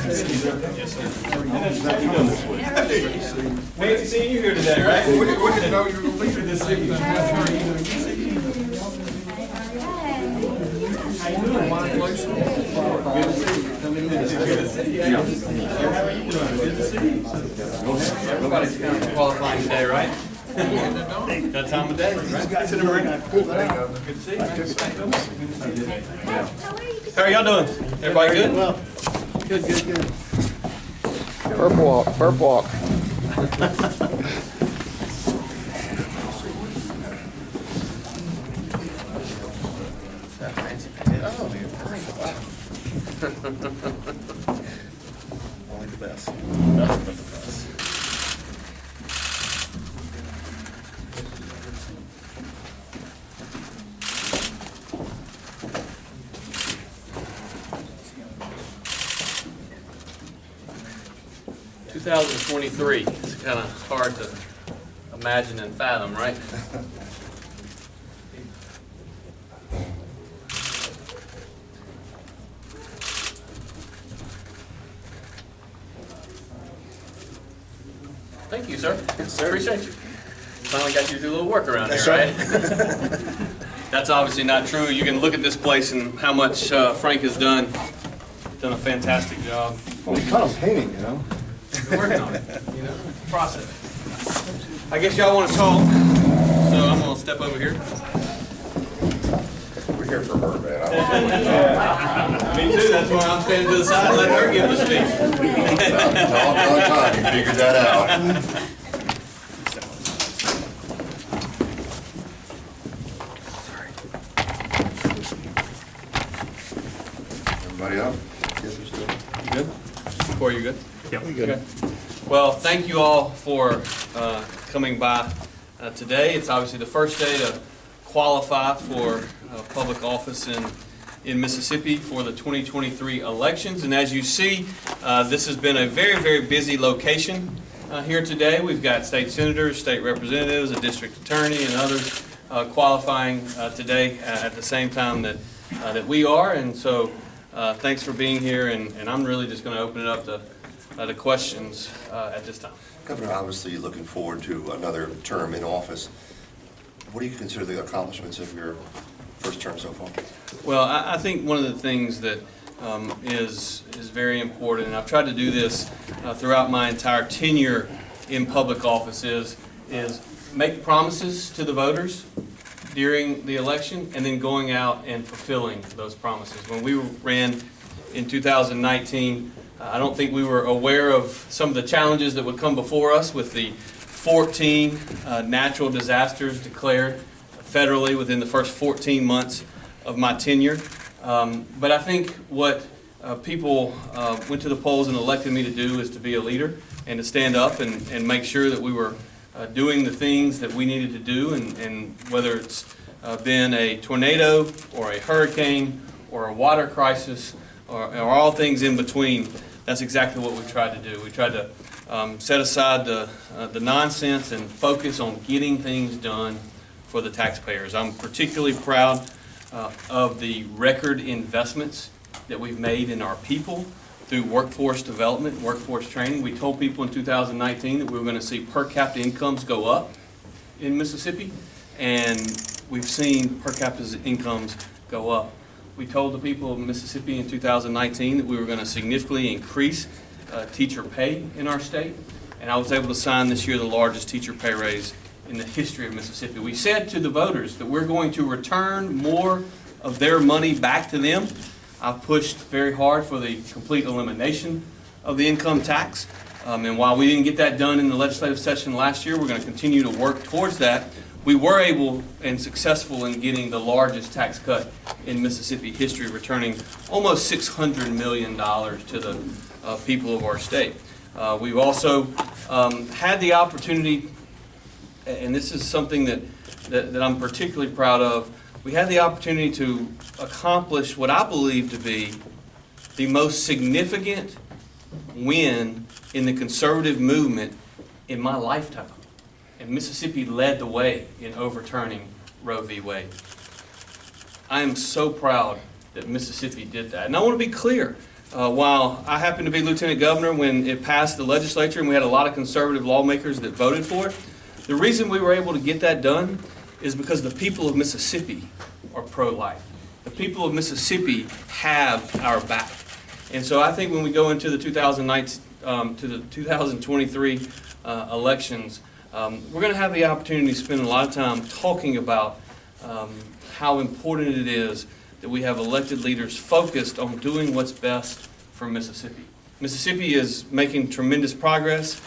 Fancy seeing you here today, right? We didn't know you were going to be here this evening. How you doing? Good to see you. Good to see you. How are you doing? Good to see you. Everybody's kind of qualifying today, right? That time of day, right? Sit over here. Good to see you. How are y'all doing? Everybody good? Well, good. Burp walk, burp walk. Only the best. Nothing but the best. $2023. It's kind of hard to imagine and fathom, right? Thank you, sir. Yes, sir. Appreciate you. Finally got you to do a little work around That's here, right. That's obviously not true. You can look at this place and how much Frank has done. Done a fantastic job. Well, we kind of painting, you know. Been working on it, you know, process. I guess y'all want to talk, so I'm going to step over here. We're here for her, man. Me too, that's why I'm standing to the side and letting her give the speech. All time, you figured that out. Everybody up? Yes, we're still. You good? Corey, you good? Yep. We good. Okay. Well, thank you all for coming by today. It's obviously the first day to qualify for public office in Mississippi for the 2023 elections. And as you see, this has been a very, very busy location here today. We've got state senators, state representatives, a district attorney, and others qualifying today at the same time that we are. And so thanks for being here, and I'm really just going to open it up to questions at this time. Governor, obviously you're looking forward to another term in office. What do you consider the accomplishments of your first term so far? Well, I think one of the things that is very important, and I've tried to do this throughout my entire tenure in public office, is make promises to the voters during the election and then going out and fulfilling those promises. When we ran in 2019, I don't think we were aware of some of the challenges that would come before us with the 14 natural disasters declared federally within the first 14 months of my tenure. But I think what people went to the polls and elected me to do is to be a leader and to stand up and make sure that we were doing the things that we needed to do, and whether it's been a tornado or a hurricane or a water crisis or all things in between, that's exactly what we tried to do. We tried to set aside the nonsense and focus on getting things done for the taxpayers. I'm particularly proud of the record investments that we've made in our people through workforce development, workforce training. We told people in 2019 that we were going to see per capita incomes go up in Mississippi, and we've seen per capita incomes go up. We told the people of Mississippi in 2019 that we were going to significantly increase teacher pay in our state, and I was able to sign this year the largest teacher pay raise in the history of Mississippi. We said to the voters that we're going to return more of their money back to them. I've pushed very hard for the complete elimination of the income tax, and while we didn't get that done in the legislative session last year, we're going to continue to work towards that. We were able and successful in getting the largest tax cut in Mississippi history, returning almost $600 million to the people of our state. We've also had the opportunity, and this is something that I'm particularly proud of, we had the opportunity to accomplish what I believe to be the most significant win in the conservative movement in my lifetime. And Mississippi led the way in overturning Roe v. Wade. I am so proud that Mississippi did that. And I want to be clear, while I happened to be lieutenant governor when it passed the legislature and we had a lot of conservative lawmakers that voted for it, the reason we were able to get that done is because the people of Mississippi are pro-life. The people of Mississippi have our back. And so I think when we go into the 2023 elections, we're going to have the opportunity to spend a lot of time talking about how important it is that we have elected leaders focused on doing what's best for Mississippi. Mississippi is making tremendous progress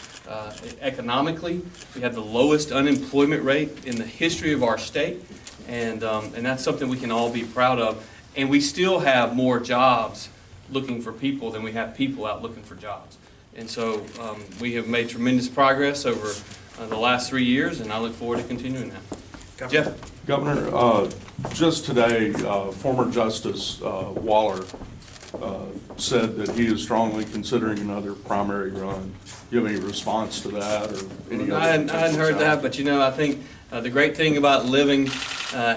economically. We have the lowest unemployment rate in the history of our state, and that's something we can all be proud of. And we still have more jobs looking for people than we have people out looking for jobs. And so we have made tremendous progress over the last 3 years, and I look forward to continuing that. Jeff? Governor, just today, former Justice Waller said that he is strongly considering another primary run. Do you have any response to that or any other? I hadn't heard that, but I think the great thing about living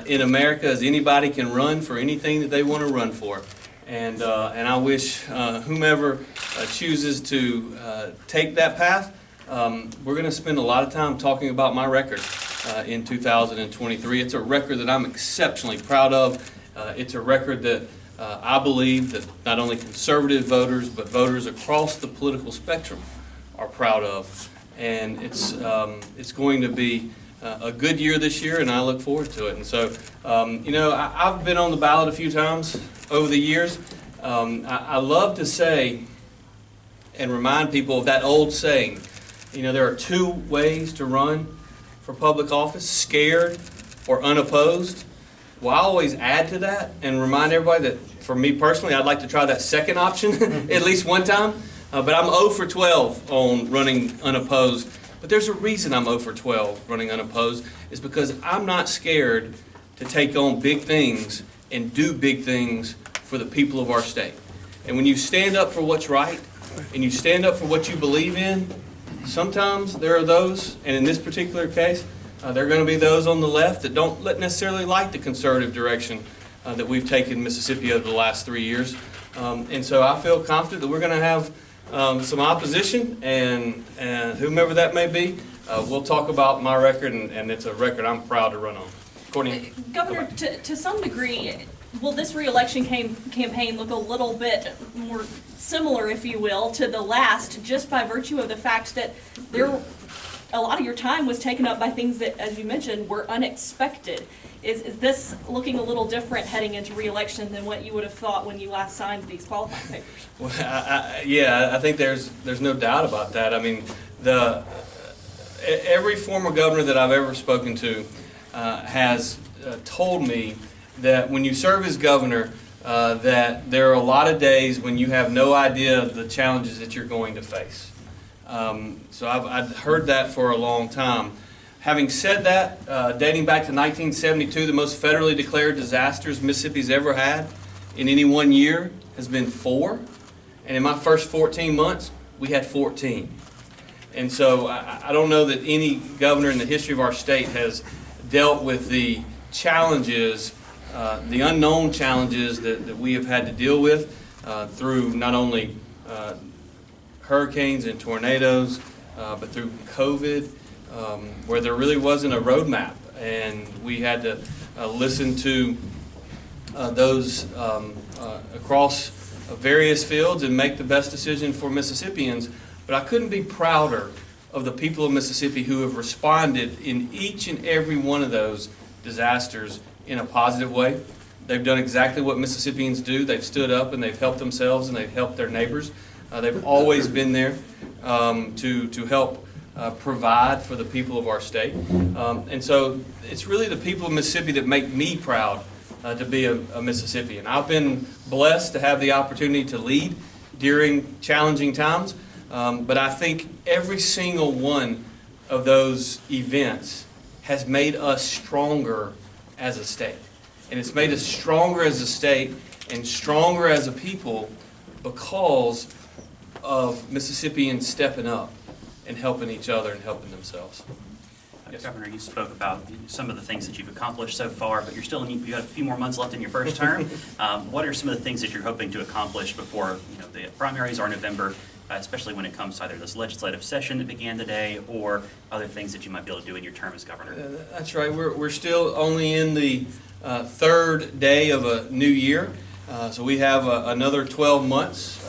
in America is anybody can run for anything that they want to run for. And I wish whomever chooses to take that path, we're going to spend a lot of time talking about my record in 2023. It's a record that I'm exceptionally proud of. It's a record that I believe that not only conservative voters, but voters across the political spectrum are proud of. And it's going to be a good year this year, and I look forward to it. And so, I've been on the ballot a few times over the years. I love to say and remind people of that old saying, there are two ways to run for public office, scared or unopposed. Well, I always add to that and remind everybody that for me personally, I'd like to try that second option at least one time. But I'm 0 for 12 on running unopposed. But there's a reason I'm 0 for 12 running unopposed. It's because I'm not scared to take on big things and do big things for the people of our state. And when you stand up for what's right and you stand up for what you believe in, sometimes there are those, and in this particular case, there are going to be those on the left that don't necessarily like the conservative direction that we've taken Mississippi over the last 3 years. And so I feel confident that we're going to have some opposition, and whomever that may be, we'll talk about my record, and it's a record I'm proud to run on. Courtney? Governor, to some degree, will this re-election campaign look a little bit more similar, if you will, to the last, just by virtue of the fact that a lot of your time was taken up by things that, as you mentioned, were unexpected? Is this looking a little different heading into re-election than what you would have thought when you last signed these qualifying papers? Well, I think there's no doubt about that. I mean, every former governor that I've ever spoken to has told me that when you serve as governor, that there are a lot of days when you have no idea of the challenges that you're going to face. So I've heard that for a long time. Having said that, dating back to 1972, the most federally declared disasters Mississippi's ever had in any one year has been 4. And in my first 14 months, we had 14. And so I don't know that any governor in the history of our state has dealt with the challenges, the unknown challenges that we have had to deal with through not only hurricanes and tornadoes, but through COVID, where there really wasn't a roadmap, and we had to listen to those across various fields and make the best decision for Mississippians. But I couldn't be prouder of the people of Mississippi who have responded in each and every one of those disasters in a positive way. They've done exactly what Mississippians do. They've stood up and they've helped themselves and they've helped their neighbors. They've always been there to help provide for the people of our state. And so it's really the people of Mississippi that make me proud to be a Mississippian. I've been blessed to have the opportunity to lead during challenging times, but I think every single one of those events has made us stronger as a state. And it's made us stronger as a state and stronger as a people because of Mississippians stepping up and helping each other and helping themselves. Yes. Governor, you spoke about some of the things that you've accomplished so far, but you've got a few more months left in your first term. What are some of the things that you're hoping to accomplish before the primaries are in November, especially when it comes to either this legislative session that began today or other things that you might be able to do in your term as governor? That's right. We're still only in the third day of a new year. So we have another 12 months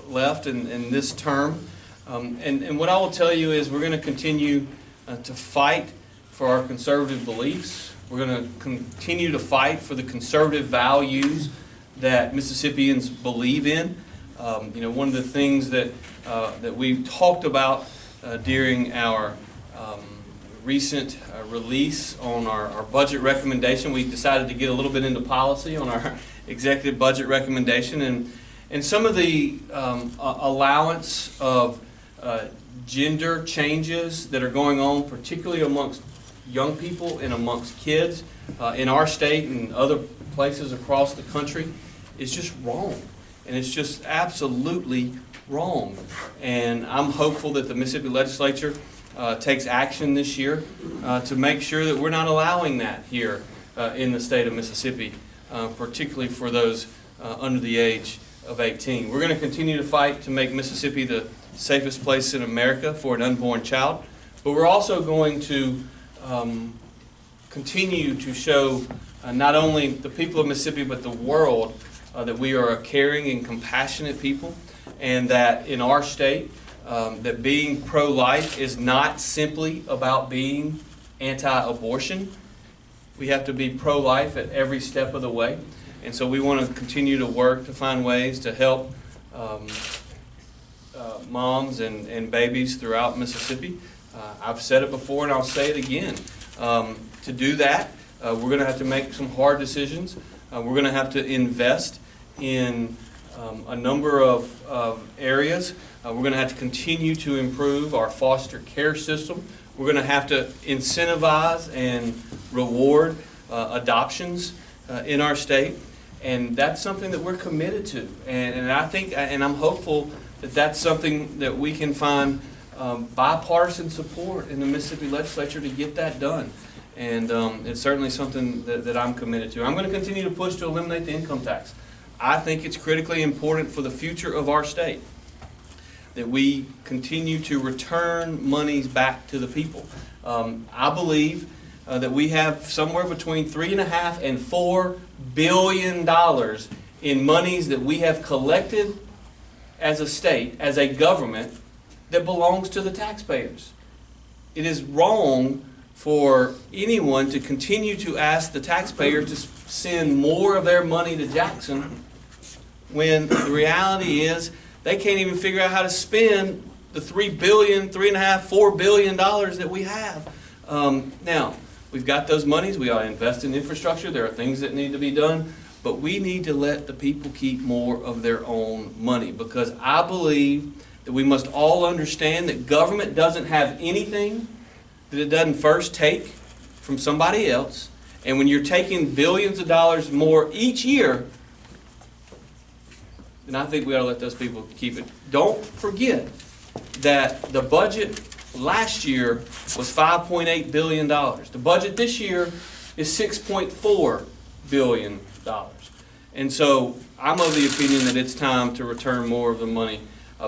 left in this term. And what I will tell you is we're going to continue to fight for our conservative beliefs. We're going to continue to fight for the conservative values that Mississippians believe in. One of the things that we talked about during our recent release on our budget recommendation, we decided to get a little bit into policy on our executive budget recommendation, and some of the allowance of gender changes that are going on, particularly amongst young people and amongst kids in our state and other places across the country, is just wrong. And it's just absolutely wrong. And I'm hopeful that the Mississippi legislature takes action this year to make sure that we're not allowing that here in the state of Mississippi, particularly for those under the age of 18. We're going to continue to fight to make Mississippi the safest place in America for an unborn child, but we're also going to continue to show not only the people of Mississippi but the world that we are a caring and compassionate people, and that in our state that being pro-life is not simply about being anti-abortion. We have to be pro-life at every step of the way. And so we want to continue to work to find ways to help moms and babies throughout Mississippi. I've said it before and I'll say it again. To do that, we're going to have to make some hard decisions. We're going to have to invest in a number of areas. We're going to have to continue to improve our foster care system. We're going to have to incentivize and reward adoptions in our state. And that's something that we're committed to. And I think, and I'm hopeful that that's something that we can find bipartisan support in the Mississippi legislature to get that done. And it's certainly something that I'm committed to. I'm going to continue to push to eliminate the income tax. I think it's critically important for the future of our state that we continue to return monies back to the people. I believe that we have somewhere between $3.5 and $4 billion in monies that we have collected as a state, as a government, that belongs to the taxpayers. It is wrong for anyone to continue to ask the taxpayer to send more of their money to Jackson when the reality is they can't even figure out how to spend the $3 billion, $3.5, $4 billion that we have. Now, we've got those monies. We ought to invest in infrastructure. There are things that need to be done. But we need to let the people keep more of their own money, because I believe that we must all understand that government doesn't have anything that it doesn't first take from somebody else. And when you're taking billions of dollars more each year, then I think we ought to let those people keep it. Don't forget that the budget last year was $5.8 billion. The budget this year is $6.4 billion. And so I'm of the opinion that it's time to return more of the money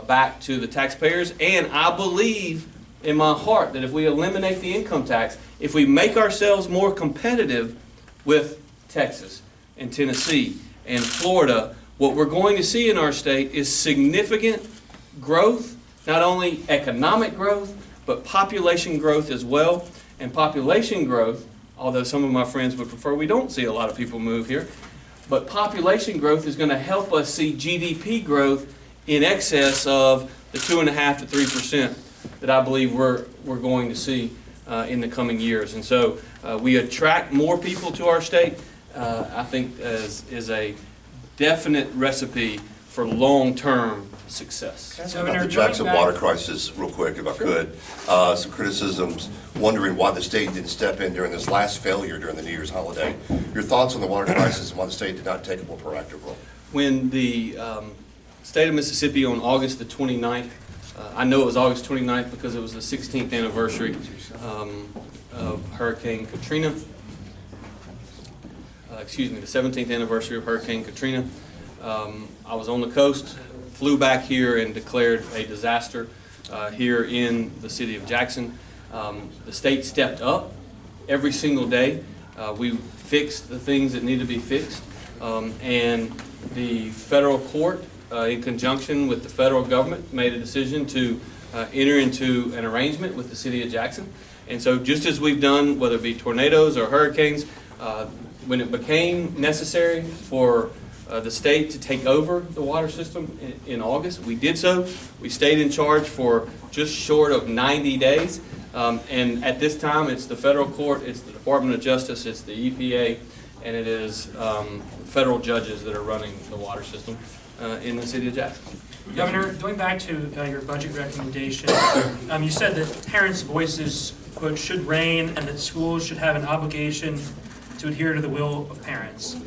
back to the taxpayers. And I believe in my heart that if we eliminate the income tax, if we make ourselves more competitive with Texas and Tennessee and Florida, what we're going to see in our state is significant growth, not only economic growth, but population growth as well. And population growth, although some of my friends would prefer we don't see a lot of people move here, but population growth is going to help us see GDP growth in excess of the 2.5% to 3% that I believe we're going to see in the coming years. And so we attract more people to our state, I think is a definite recipe for long-term success. About the Jackson water crisis, real quick, if I could. Some criticisms, wondering why the state didn't step in during this last failure during the New Year's holiday. Your thoughts on the water crisis and why the state did not take a more proactive role? When the state of Mississippi on August the 29th, I know it was August 29th because it was the 16th anniversary of Hurricane Katrina. The 17th anniversary of Hurricane Katrina. I was on the coast flew back here and declared a disaster here in the city of Jackson. The state stepped up every single day. We fixed the things that need to be fixed, and the federal court, in conjunction with the federal government, made a decision to enter into an arrangement with the city of Jackson. And so just as we've done, whether it be tornadoes or hurricanes, when it became necessary for the state to take over the water system in August, we did so. We stayed in charge for just short of 90 days. And at this time, it's the federal court, it's the Department of Justice, it's the EPA, and it is federal judges that are running the water system in the city of Jackson. Governor, going back to your budget recommendation, you said that parents' voices, quote, should reign and that schools should have an obligation to adhere to the will of parents.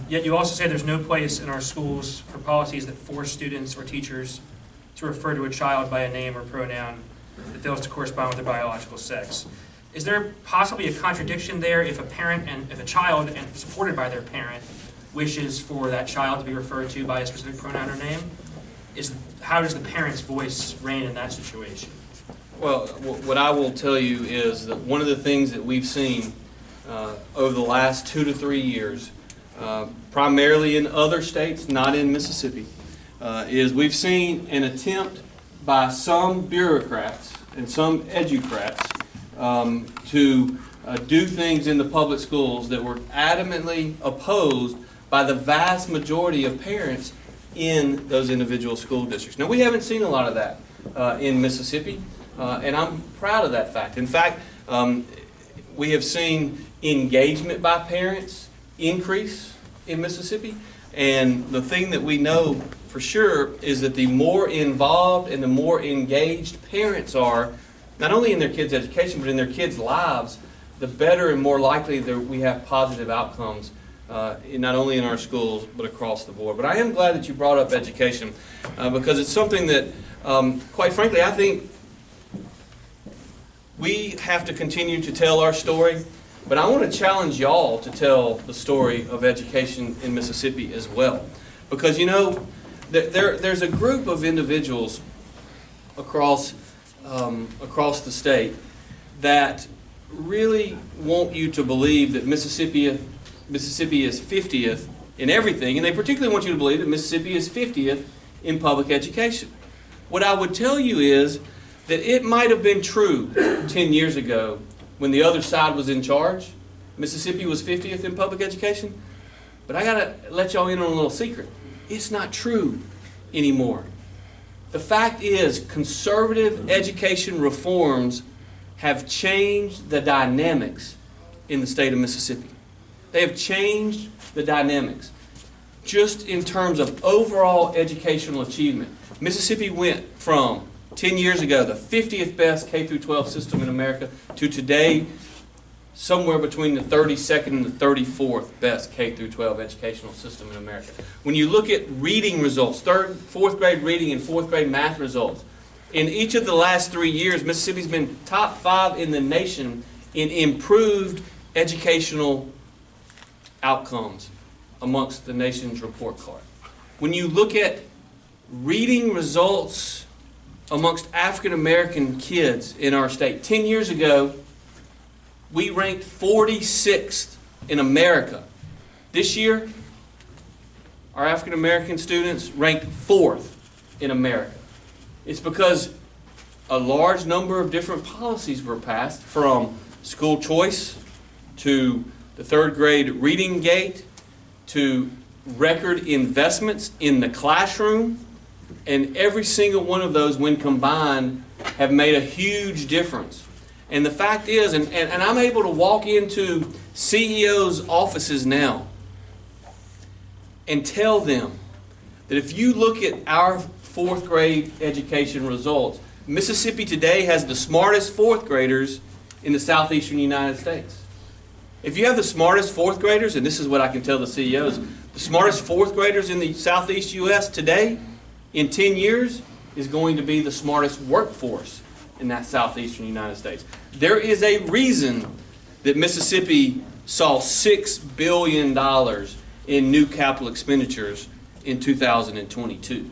Yet you also say there's no place in our schools for policies that force students or teachers to refer to a child by a name or pronoun that fails to correspond with their biological sex. Is there possibly a contradiction there if a parent and if a child, and supported by their parent, wishes for that child to be referred to by a specific pronoun or name? How does the parent's voice reign in that situation? Well, what I will tell you is that one of the things that we've seen over the last 2 to 3 years, primarily in other states, not in Mississippi, is we've seen an attempt by some bureaucrats and some educrats to do things in the public schools that were adamantly opposed by the vast majority of parents in those individual school districts. Now, we haven't seen a lot of that in Mississippi, and I'm proud of that fact. In fact, we have seen engagement by parents increase in Mississippi, and the thing that we know for sure is that the more involved and the more engaged parents are, not only in their kids' education, but in their kids' lives, the better and more likely that we have positive outcomes, not only in our schools, but across the board. But I am glad that you brought up education, because it's something that, quite frankly, I think we have to continue to tell our story, but I want to challenge y'all to tell the story of education in Mississippi as well. Because, you know, there's a group of individuals across the state that really want you to believe that Mississippi is 50th in everything, and they particularly want you to believe that Mississippi is 50th in public education. What I would tell you is that it might have been true 10 years ago when the other side was in charge. Mississippi was 50th in public education, but I gotta let y'all in on a little secret. It's not true anymore. The fact is, conservative education reforms have changed the dynamics in the state of Mississippi. They have changed the dynamics just in terms of overall educational achievement. Mississippi went from 10 years ago, the 50th best K-12 system in America, to today, somewhere between the 32nd and the 34th best K-12 educational system in America. When you look at reading results, 4th grade reading and 4th grade math results, in each of the last 3 years, Mississippi's been top 5 in the nation in improved educational outcomes amongst the nation's report card. When you look at reading results amongst African American kids in our state, 10 years ago, we ranked 46th in America. This year, our African American students ranked 4th in America. It's because a large number of different policies were passed, from school choice to the 3rd grade reading gate to record investments in the classroom, and every single one of those, when combined, have made a huge difference. And the fact is, and I'm able to walk into CEOs' offices now and tell them that if you look at our 4th grade education results, Mississippi today has the smartest 4th graders in the southeastern United States. If you have the smartest 4th graders, and this is what I can tell the CEOs, the smartest 4th graders in the southeast U.S. today, in 10 years, is going to be the smartest workforce in that southeastern United States. There is a reason that Mississippi saw $6 billion in new capital expenditures in 2022.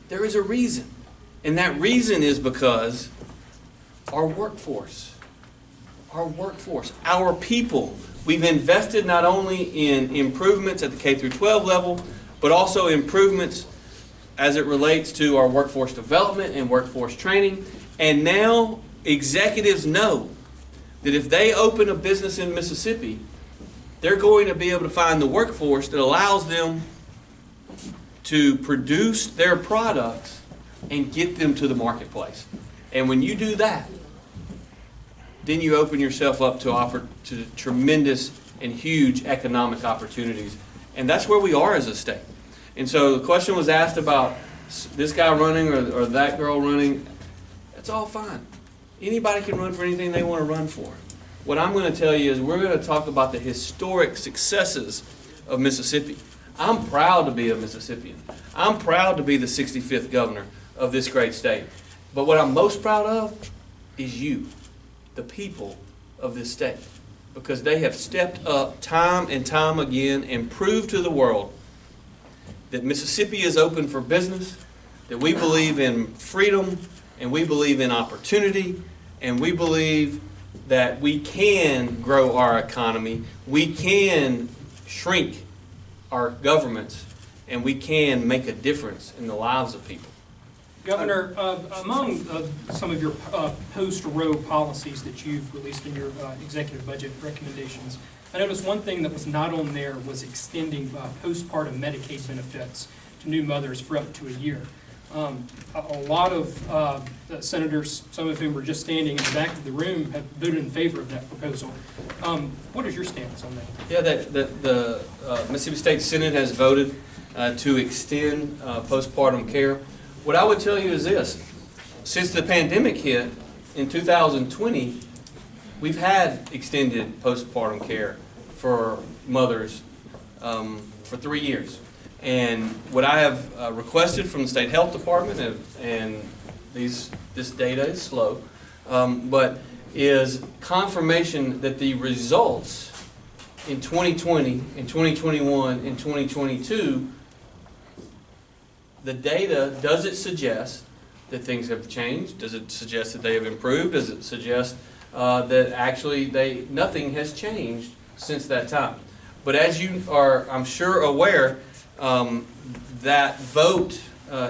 There is a reason. And that reason is because our workforce, our people, we've invested not only in improvements at the K through 12 level, but also improvements as it relates to our workforce development and workforce training. And now executives know that if they open a business in Mississippi, they're going to be able to find the workforce that allows them to produce their products and get them to the marketplace. And when you do that, then you open yourself up to tremendous and huge economic opportunities. And that's where we are as a state. And so the question was asked about this guy running or that girl running. That's all fine. Anybody can run for anything they want to run for. What I'm going to tell you is we're going to talk about the historic successes of Mississippi. I'm proud to be a Mississippian. I'm proud to be the 65th governor of this great state. But what I'm most proud of is you, the people of this state, because they have stepped up time and time again and proved to the world that Mississippi is open for business, that we believe in freedom, and we believe in opportunity, and we believe that we can grow our economy, we can shrink our governments, and we can make a difference in the lives of people. Governor, among some of your post-row policies that you've released in your executive budget recommendations, I noticed one thing that was not on there was extending postpartum Medicaid benefits to new mothers for up to a year. A lot of senators, some of whom were just standing in the back of the room, have voted in favor of that proposal. What is your stance on that? Yeah, the Mississippi State Senate has voted to extend postpartum care. What I would tell you is this. Since the pandemic hit in 2020, we've had extended postpartum care for mothers for 3 years. And what I have requested from the State Health Department, and this data is slow, but is confirmation that the results in 2020, in 2021, in 2022, the data, does it suggest that things have changed? Does it suggest that they have improved? Does it suggest that actually nothing has changed since that time? But as you are, I'm sure, aware, that vote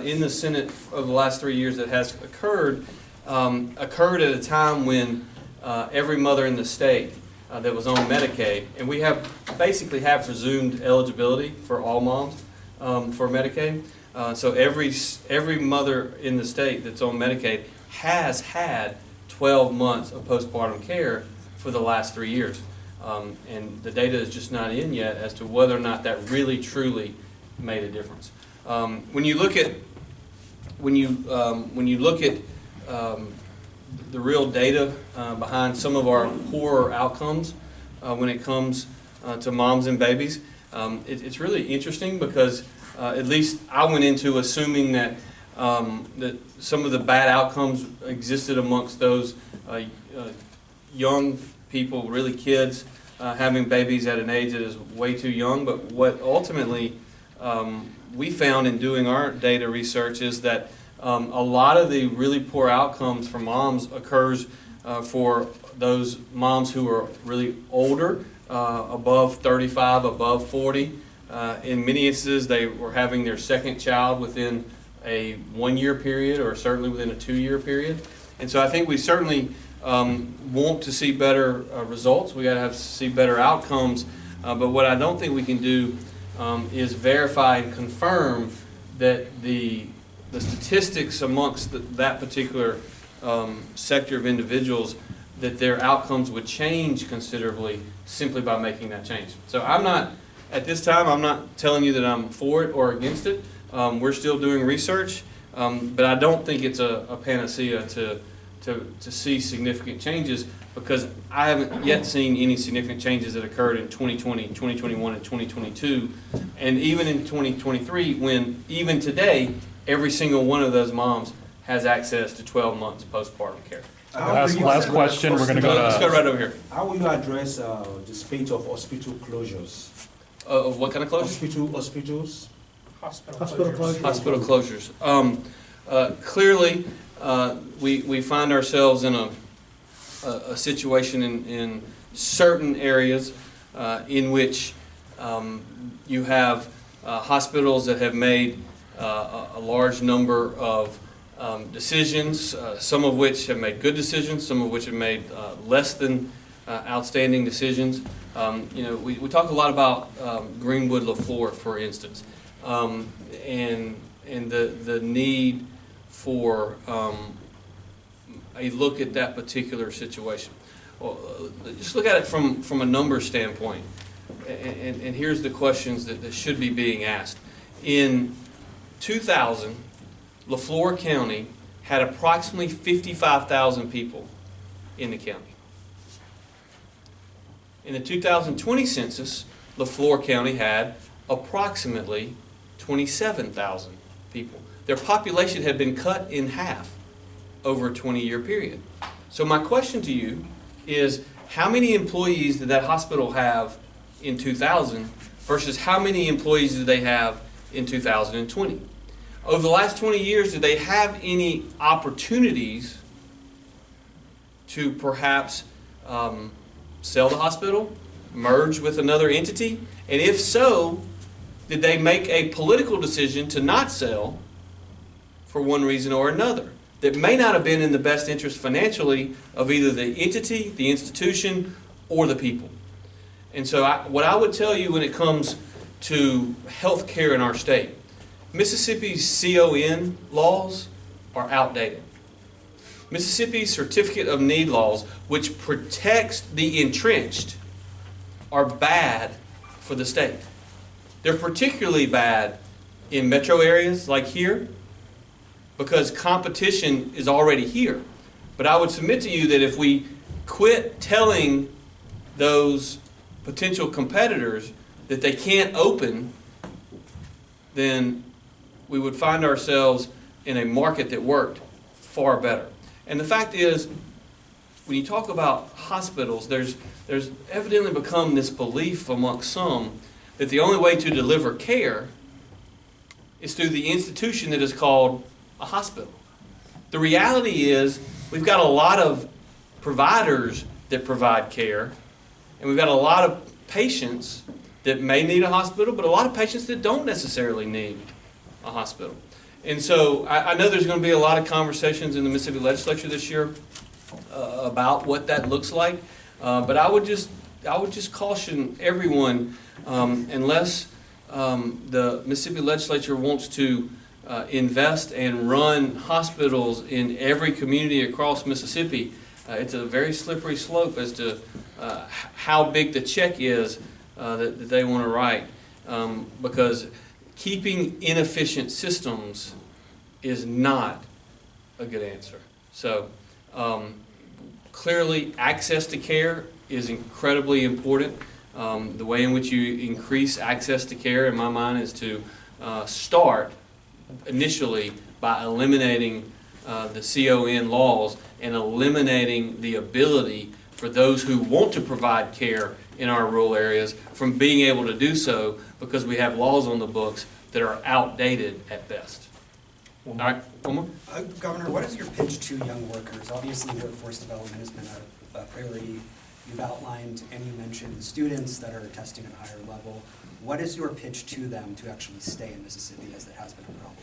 in the Senate over the last 3 years that has occurred at a time when every mother in the state that was on Medicaid, and we basically have presumed eligibility for all moms for Medicaid. So every mother in the state that's on Medicaid has had 12 months of postpartum care for the last 3 years. And the data is just not in yet as to whether or not that really truly made a difference. When you look at the real data behind some of our poorer outcomes when it comes to moms and babies, it's really interesting because at least I went into assuming that that some of the bad outcomes existed amongst those young people, really kids, having babies at an age that is way too young. But what ultimately we found in doing our data research is that a lot of the really poor outcomes for moms occurs for those moms who are really older, above 35, above 40. In many instances, they were having their second child within a 1 year period or certainly within a 2 year period. And so I think we certainly want to see better results. We got to see better outcomes. But what I don't think we can do is verify and confirm that the statistics amongst that particular sector of individuals, that their outcomes would change considerably simply by making that change. So at this time, I'm not telling you that I'm for it or against it. We're still doing research, but I don't think it's a panacea to see significant changes, because I haven't yet seen any significant changes that occurred in 2020, 2021, and 2022, and even in 2023, when even today, every single one of those moms has access to 12 months postpartum care. Last question, we're going to go to... Let's go right over here. How will you address the spate of hospital closures? What kind of closures? Hospitals. Hospital Hospital closures. closures. Hospital closures. Clearly, we find ourselves in a situation in certain areas in which you have hospitals that have made a large number of decisions, some of which have made good decisions, some of which have made less than outstanding decisions. We talk a lot about Greenwood LaFleur, for instance, and the need for a look at that particular situation. Well, just look at it from a numbers standpoint, and here's the questions that should be being asked. In 2000, LaFleur County had approximately 55,000 people in the county. In the 2020 census, LaFleur County had approximately 27,000 people. Their population had been cut in half over a 20-year period. So my question to you is, how many employees did that hospital have in 2000 versus how many employees did they have in 2020? Over the last 20 years, did they have any opportunities to perhaps sell the hospital, merge with another entity? And if so, did they make a political decision to not sell for one reason or another that may not have been in the best interest financially of either the entity, the institution, or the people? And so what I would tell you when it comes to health care in our state, Mississippi's CON laws are outdated. Mississippi's Certificate of Need laws, which protects the entrenched, are bad for the state. They're particularly bad in metro areas like here because competition is already here. But I would submit to you that if we quit telling those potential competitors that they can't open, then we would find ourselves in a market that worked far better. And the fact is, when you talk about hospitals, there's evidently become this belief amongst some that the only way to deliver care is through the institution that is called a hospital. The reality is, we've got a lot of providers that provide care, and we've got a lot of patients that may need a hospital, but a lot of patients that don't necessarily need a hospital. And so I know there's going to be a lot of conversations in the Mississippi legislature this year about what that looks like, but I would just caution everyone, unless the Mississippi legislature wants to invest and run hospitals in every community across Mississippi, it's a very slippery slope as to how big the check is that they want to write, because keeping inefficient systems is not a good answer. So clearly access to care is incredibly important. The way in which you increase access to care, in my mind, is to start initially by eliminating the CON laws and eliminating the ability for those who want to provide care in our rural areas from being able to do so because we have laws on the books that are outdated at best. All right, one more? Governor, what is your pitch to young workers? Obviously, workforce development has been a priority. You've outlined and you mentioned students that are testing at a higher level. What is your pitch to them to actually stay in Mississippi, as that has been a problem?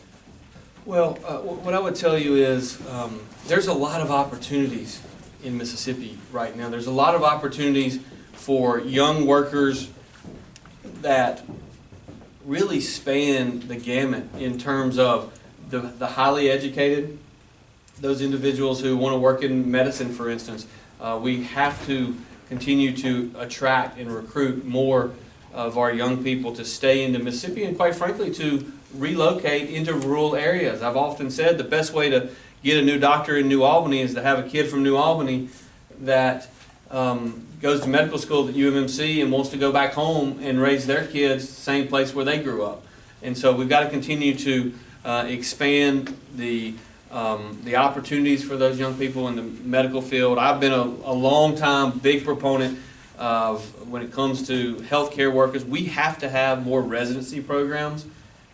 Well, what I would tell you is there's a lot of opportunities in Mississippi right now. There's a lot of opportunities for young workers that really span the gamut in terms of the highly educated, those individuals who want to work in medicine, for instance. We have to continue to attract and recruit more of our young people to stay into Mississippi and, quite frankly, to relocate into rural areas. I've often said the best way to get a new doctor in New Albany is to have a kid from New Albany that goes to medical school at UMMC and wants to go back home and raise their kids the same place where they grew up. And so we've got to continue to expand the opportunities for those young people in the medical field. I've been a long time big proponent of, when it comes to healthcare workers, we have to have more residency programs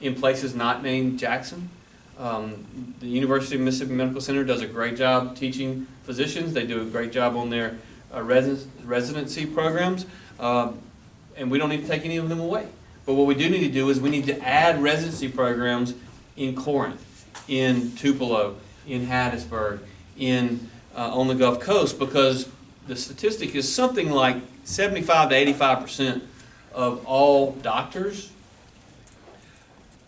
in places not named Jackson. The University of Mississippi Medical Center does a great job teaching physicians. They do a great job on their residency programs, and we don't need to take any of them away. But what we do need to do is we need to add residency programs in Corinth, in Tupelo, in Hattiesburg, on the Gulf Coast, because the statistic is something like 75 to 85% of all doctors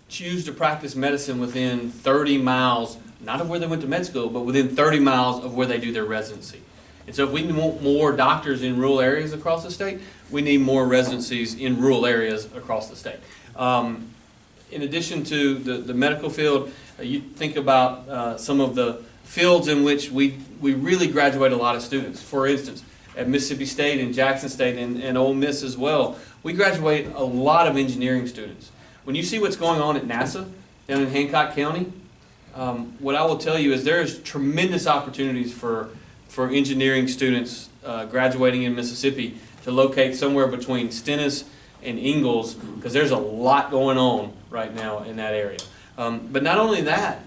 choose to practice medicine within 30 miles, not of where they went to med school, but within 30 miles of where they do their residency. And so if we want more doctors in rural areas across the state, we need more residencies in rural areas across the state. In addition to the medical field, you think about some of the fields in which we really graduate a lot of students. For instance, at Mississippi State and Jackson State and Ole Miss as well, we graduate a lot of engineering students. When you see what's going on at NASA down in Hancock County, what I will tell you is there is tremendous opportunities for engineering students graduating in Mississippi to locate somewhere between Stennis and Ingalls, because there's a lot going on right now in that area. But not only that,